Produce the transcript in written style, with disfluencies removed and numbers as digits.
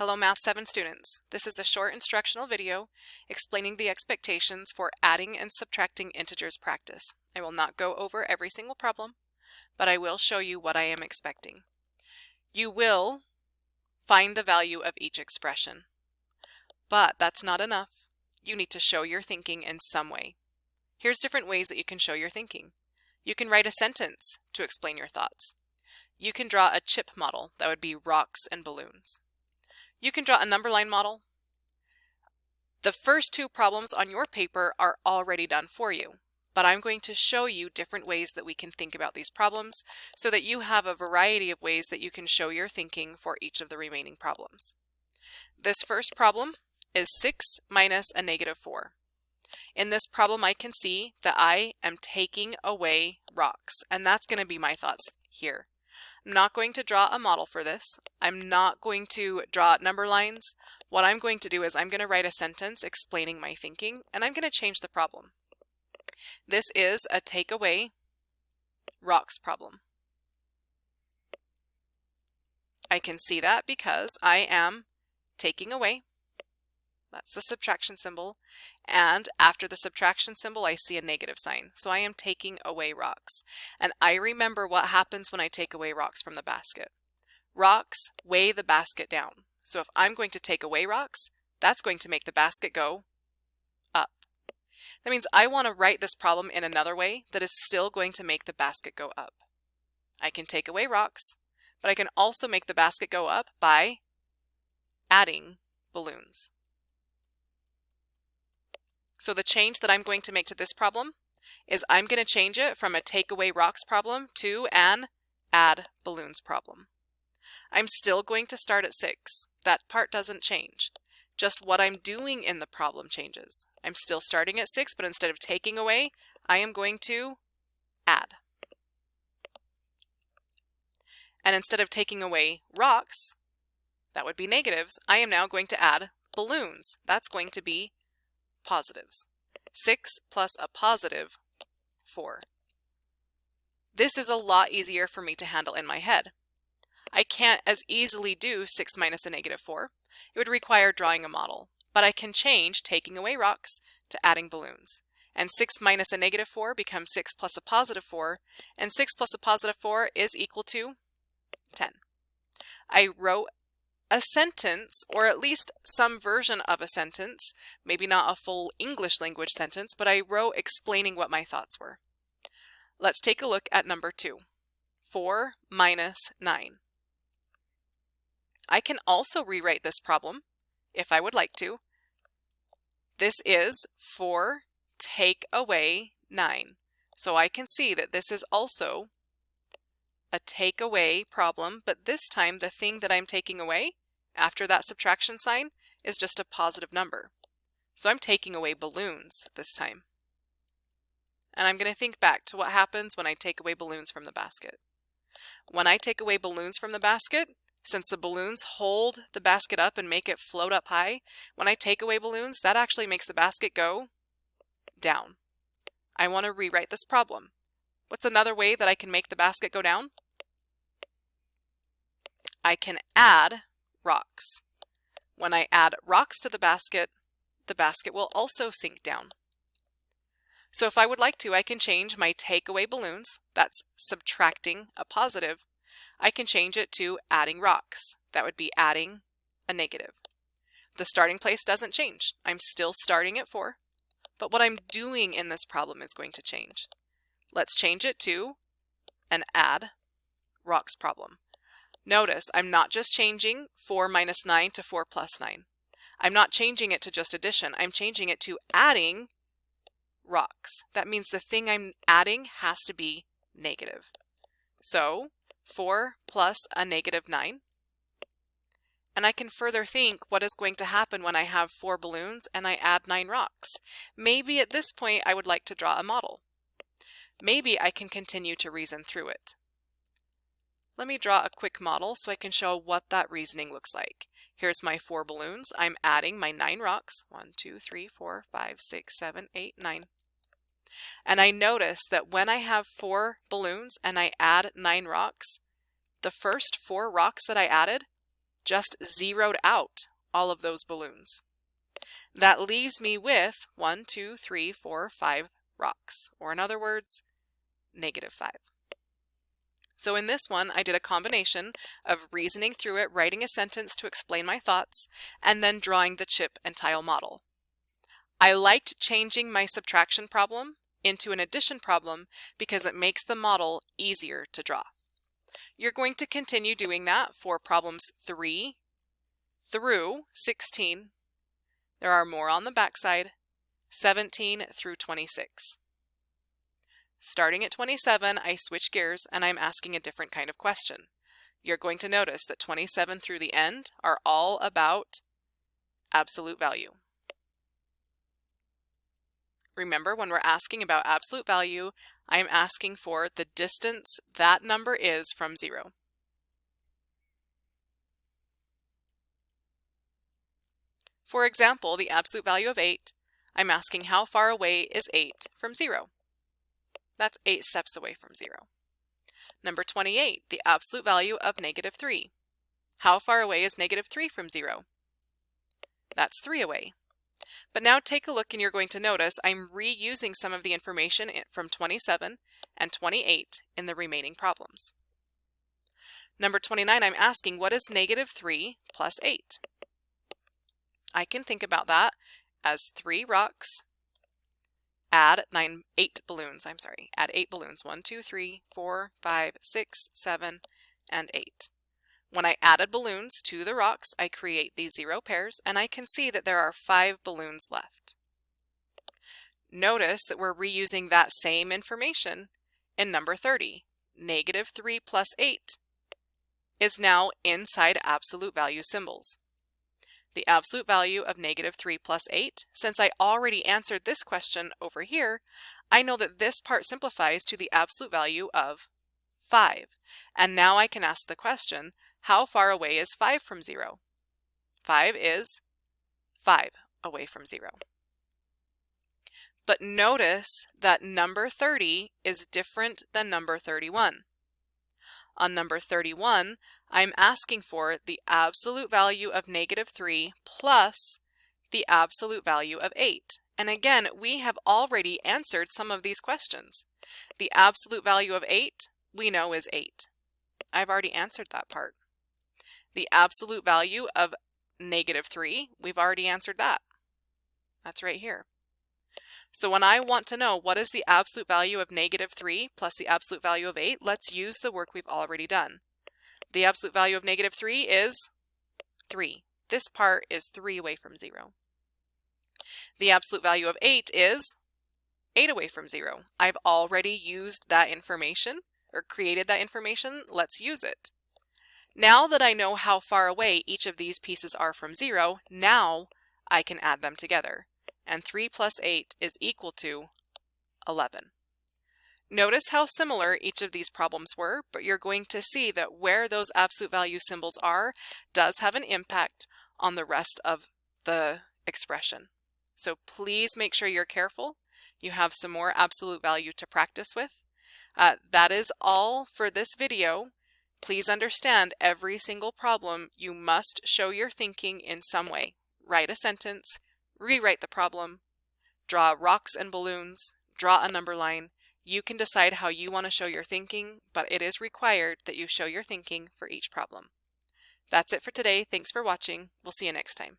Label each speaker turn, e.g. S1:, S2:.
S1: Hello Math 7 students. This is a short instructional video explaining the expectations for adding and subtracting integers practice. I will not go over every single problem, but I will show you what I am expecting. You will find the value of each expression, but that's not enough. You need to show your thinking in some way. Here's different ways that you can show your thinking. You can write a sentence to explain your thoughts. You can draw a chip model, that would be rocks and balloons. You can draw a number line model. The first two problems on your paper are already done for you, but I'm going to show you different ways that we can think about these problems so that you have a variety of ways that you can show your thinking for each of the remaining problems. This first problem is 6 minus a negative 4. In this problem, I can see that I am taking away rocks, and that's going to be my thoughts here. I'm not going to draw a model for this. I'm not going to draw number lines. What I'm going to do is I'm going to write a sentence explaining my thinking, and I'm going to change the problem. This is a take away rocks problem. I can see that because I am taking away. That's the subtraction symbol. And after the subtraction symbol, I see a negative sign. So I am taking away rocks. And I remember what happens when I take away rocks from the basket. Rocks weigh the basket down. So if I'm going to take away rocks, that's going to make the basket go up. That means I want to write this problem in another way that is still going to make the basket go up. I can take away rocks, but I can also make the basket go up by adding balloons. So the change that I'm going to make to this problem is I'm going to change it from a take away rocks problem to an add balloons problem. I'm still going to start at 6. That part doesn't change. Just what I'm doing in the problem changes. I'm still starting at 6, but instead of taking away, I am going to add. And instead of taking away rocks, that would be negatives, I am now going to add balloons. That's going to be positives. 6 plus a positive 4. This is a lot easier for me to handle in my head. I can't as easily do 6 minus a negative 4. It would require drawing a model, but I can change taking away rocks to adding balloons. And 6 minus a negative 4 becomes 6 plus a positive 4, and 6 plus a positive 4 is equal to 10. I wrote a sentence, or at least some version of a sentence, maybe not a full English language sentence, but I wrote explaining what my thoughts were. Let's take a look at number 2. 4 minus 9. I can also rewrite this problem, if I would like to. This is 4 take away 9. So I can see that this is also a take away problem, but this time the thing that I'm taking away after that subtraction sign is just a positive number. So I'm taking away balloons this time. And I'm going to think back to what happens when I take away balloons from the basket. When I take away balloons from the basket, since the balloons hold the basket up and make it float up high, when I take away balloons, that actually makes the basket go down. I want to rewrite this problem. What's another way that I can make the basket go down? I can add rocks. When I add rocks to the basket will also sink down. So if I would like to, I can change my take away balloons, that's subtracting a positive. I can change it to adding rocks. That would be adding a negative. The starting place doesn't change. I'm still starting at 4, but what I'm doing in this problem is going to change. Let's change it to an add rocks problem. Notice I'm not just changing 4 minus 9 to 4 plus 9. I'm not changing it to just addition. I'm changing it to adding rocks. That means the thing I'm adding has to be negative. So 4 plus a negative 9. And I can further think what is going to happen when I have 4 balloons and I add 9 rocks. Maybe at this point I would like to draw a model. Maybe I can continue to reason through it. Let me draw a quick model so I can show what that reasoning looks like. Here's my 4 balloons. I'm adding my 9 rocks. 1, 2, 3, 4, 5, 6, 7, 8, 9. And I notice that when I have 4 balloons and I add 9 rocks, the first 4 rocks that I added just zeroed out all of those balloons. That leaves me with 1, 2, 3, 4, 5 rocks, or in other words, -5. So in this one, I did a combination of reasoning through it, writing a sentence to explain my thoughts, and then drawing the chip and tile model. I liked changing my subtraction problem into an addition problem because it makes the model easier to draw. You're going to continue doing that for problems 3 through 16. There are more on the backside, 17 through 26. Starting at 27, I switch gears and I'm asking a different kind of question. You're going to notice that 27 through the end are all about absolute value. Remember, when we're asking about absolute value, I am asking for the distance that number is from 0. For example, the absolute value of 8, I'm asking how far away is 8 from 0? That's 8 steps away from 0. Number 28, the absolute value of -3. How far away is -3 from 0? That's 3 away. But now take a look and you're going to notice I'm reusing some of the information from 27 and 28 in the remaining problems. Number 29, I'm asking what is -3 plus 8? I can think about that as 3 rocks, add 8 balloons, add 8 balloons, 1, 2, 3, 4, 5, 6, 7, and 8. When I added balloons to the rocks, I create these 0 pairs, and I can see that there are 5 balloons left. Notice that we're reusing that same information in number 30. -3 plus 8 is now inside absolute value symbols. The absolute value of -3 plus 8, since I already answered this question over here, I know that this part simplifies to the absolute value of 5. And now I can ask the question, how far away is 5 from 0? 5 is 5 away from 0. But notice that number 30 is different than number 31. On number 31, I'm asking for the absolute value of -3 plus the absolute value of 8. And again, we have already answered some of these questions. The absolute value of 8, we know is 8. I've already answered that part. The absolute value of -3, we've already answered that. That's right here. So when I want to know what is the absolute value of -3 plus the absolute value of 8, let's use the work we've already done. The absolute value of -3 is 3. This part is 3 away from 0. The absolute value of 8 is 8 away from 0. I've already used that information, or created that information. Let's use it. Now that I know how far away each of these pieces are from 0, now I can add them together. And 3 plus 8 is equal to 11. Notice how similar each of these problems were, but you're going to see that where those absolute value symbols are does have an impact on the rest of the expression. So please make sure you're careful. You have some more absolute value to practice with. That is all for this video. Please understand, every single problem you must show your thinking in some way. Write a sentence, rewrite the problem, draw rocks and balloons, draw a number line. You can decide how you want to show your thinking, but it is required that you show your thinking for each problem. That's it for today. Thanks for watching. We'll see you next time.